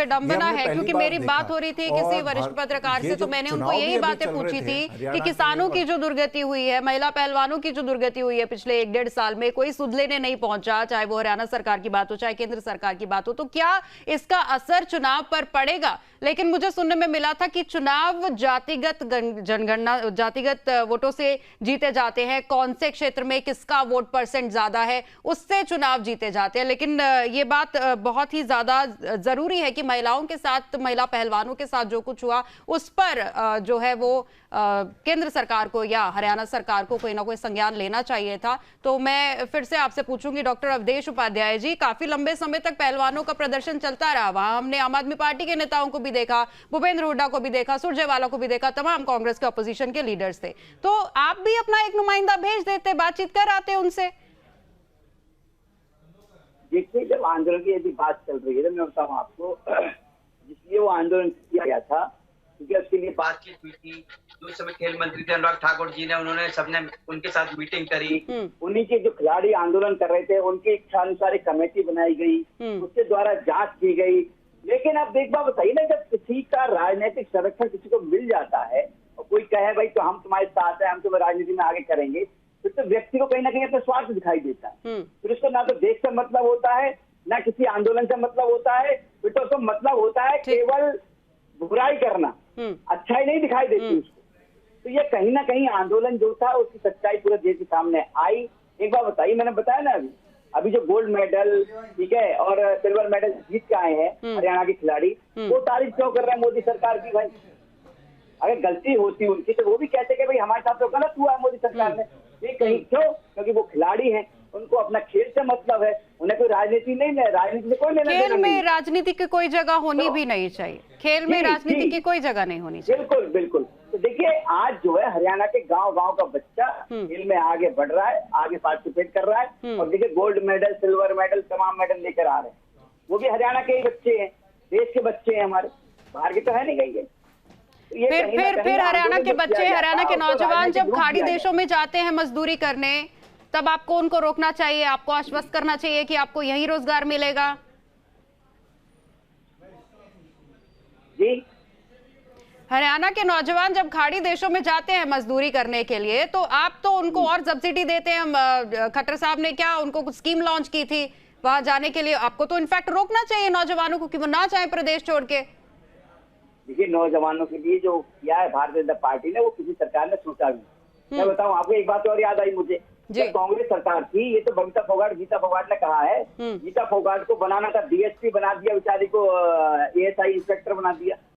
विडंबना है, क्योंकि मेरी बात हो रही थी किसी वरिष्ठ पत्रकार से, तो मैंने उनको यही बातें पूछी थी कि किसानों की जो दुर्गति हुई है, महिला पहलवानों की जो दुर्गति हुई है पिछले 1-1.5 साल में, कोई सुध लेने नहीं पहुंचा, चाहे वो हरियाणा सरकार की बात हो चाहे केंद्र सरकार की बात हो, तो क्या इसका असर चुनाव पर पड़ेगा? लेकिन मुझे सुनने में मिला था कि चुनाव जातिगत जनगणना, जातिगत वोटों से जीते जाते हैं, कौन से क्षेत्र में किसका वोट परसेंट ज्यादा है उससे चुनाव जीते जाते हैं। लेकिन ये बात बहुत ही ज्यादा जरूरी है कि महिलाओं के साथ, महिला पहलवानों के साथ जो कुछ हुआ उस पर जो है वो केंद्र सरकार को या हरियाणा सरकार को कोई ना कोई संज्ञान लेना चाहिए था। तो मैं फिर से आपसे पूछूंगी, डॉक्टर अवधेश उपाध्याय जी, काफी लंबे समय तक पहलवानों का प्रदर्शन चलता रहा, वहां हमने आम आदमी पार्टी के नेताओं को भी देखा, भूपेंद्र हुड्डा को भी देखा, सुरजेवाला को भी देखा, तमाम कांग्रेस के अपोजिशन के लीडर्स थे। तो आप भी अपना एक नुमाइंदा भेज देते, बातचीत कर आते उनसे। देखिए, जब आंदोलन की यदि बात चल रही है तो मैं बताऊं आपको, जिसलिए वो आंदोलन किया गया था क्योंकि उसके लिए बातचीत हुई थी। उस समय खेल मंत्री थे अनुराग ठाकुर जी ने, उन्होंने सबने उनके साथ मीटिंग करी। उन्हीं के जो खिलाड़ी आंदोलन कर रहे थे उनकी इच्छा अनुसार एक कमेटी बनाई गई, उसके द्वारा जांच की गई। लेकिन अब एक बात बताइए ना, जब किसी का राजनीतिक संरक्षण किसी को मिल जाता है और कोई कहे भाई तो हम तुम्हारे साथ हैं, हम तुम्हें राजनीति में आगे करेंगे, तो व्यक्ति को कहीं ना कहीं अपना स्वार्थ दिखाई देता है। फिर उसको ना तो देश से मतलब होता है, ना किसी आंदोलन से मतलब होता है, फिर तो उसको मतलब होता है केवल बुराई करना, अच्छाई नहीं दिखाई देती उसको। तो ये कहीं ना कहीं आंदोलन जो था उसकी सच्चाई पूरे देश के सामने आई। एक बार बताइए, मैंने बताया ना अभी जो गोल्ड मेडल, ठीक है, और सिल्वर मेडल जीत के आए हैं हरियाणा के खिलाड़ी, वो तारीफ क्यों कर रहे हैं मोदी सरकार की? भाई अगर गलती होती उनकी तो वो भी कहते कि भाई हमारे साथ तो गलत हुआ है मोदी सरकार ने। ये कहीं क्यों? क्योंकि वो खिलाड़ी हैं, उनको अपना खेल से मतलब है, उन्हें कोई राजनीति नहीं है, राजनीति से कोई लेना देना नहीं। खेल में राजनीति की कोई जगह होनी भी नहीं चाहिए, खेल में राजनीति की कोई जगह नहीं होनी चाहिए। बिल्कुल बिल्कुल। तो देखिए, आज जो है हरियाणा के गांव गांव का बच्चा खेल में आगे बढ़ रहा है, आगे पार्टिसिपेट कर रहा है, और देखिए गोल्ड मेडल, सिल्वर मेडल, तमाम मेडल लेकर आ रहे हैं। वो भी हरियाणा के ही बच्चे हैं, देश के बच्चे हैं, हमारे बाहर के तो है नहीं गई। फिर हरियाणा के बच्चे, हरियाणा के नौजवान जब खाड़ी देशों में जाते हैं मजदूरी करने, तब आपको उनको रोकना चाहिए, आपको आश्वस्त करना चाहिए कि आपको यही रोजगार मिलेगा। जी, हरियाणा के नौजवान जब खाड़ी देशों में जाते हैं मजदूरी करने के लिए, तो आप तो उनको और सब्सिडी देते हैं। खट्टर साहब ने क्या उनको कुछ स्कीम लॉन्च की थी वहां जाने के लिए? आपको तो इनफैक्ट रोकना चाहिए नौजवानों को कि वो ना जाए प्रदेश छोड़ के। देखिए, नौजवानों के लिए जो किया है भारतीय जनता पार्टी ने, वो किसी सरकार ने सोचा भी। मैं बताऊं आपको, एक बात और याद आई मुझे, जब कांग्रेस सरकार थी, ये तो गीता फोगाट ने कहा है, गीता फोगाट को बनाना था, डीएसपी बना दिया, बेचारी को एएसआई इंस्पेक्टर बना दिया।